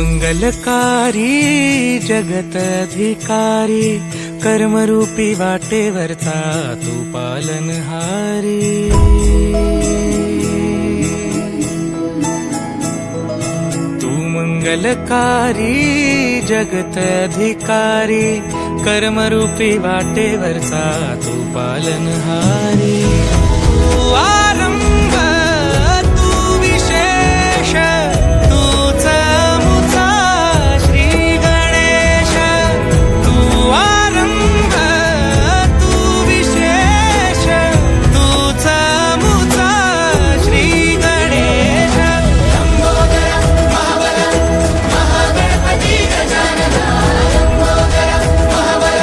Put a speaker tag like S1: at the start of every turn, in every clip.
S1: मंगलकारी जगतधिकारी कर्मरूपी वाटेवरचा तू पालनहारी। तू मंगलकारी जगतधिकारी कर्मरूपी वाटेवरचा तू पालनहारी। तू आरंभ तू विशेष तूच मुचा श्री गणेश। तू आरंभ तू विशेष तूच मुचा श्री गणेश। लंबोदर महाबल महागणपती गजानना। लंबोदर महाबल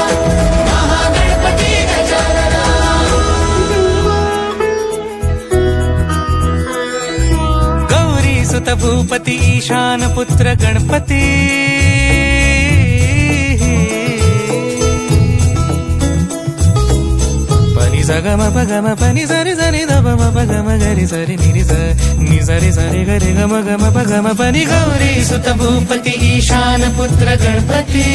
S1: महागणपती गजानना। गौरी सुत भूपती ईशान पुत्र गणपती। पनी सगम पगम पनी सरि सरि दम पगम गरि सरि निरि स नि सरि सरि गरि गम गम पगम पनी। गौरी सुत भूपती ईशान पुत्र गणपती।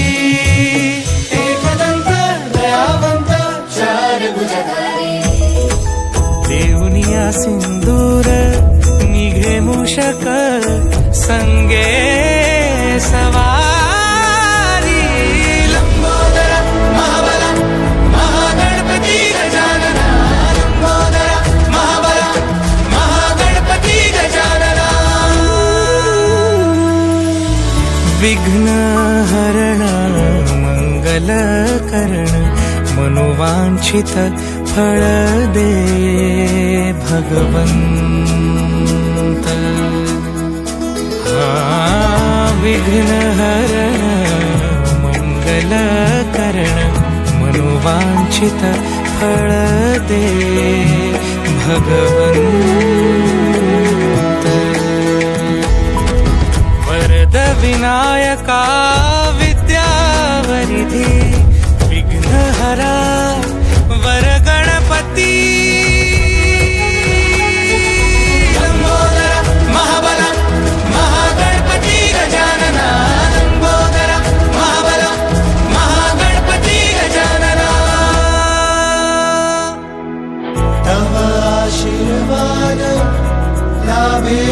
S1: एकदंत दयावंत चार भुजधारी। देऊनिया सिंदूर निघे मूषक संगे सवारी। लंबोदर महाबल महागणपती गजानना। लंबोदर महाबल महागणपती गजानना। विघ्न हरण मंगल करण मनोवांछित फळ दे भगवंत। विघ्न हरण मंगल करण मनोवांछित फळ दे भगवंत। वरद विनायका विद्यावरिधी विघ्नहरा वर गणपती। लंबोदर महाबल महागणपती गजानना। लंबोदर महाबल महागणपती गजानना। तव आशीर्वाद लाभे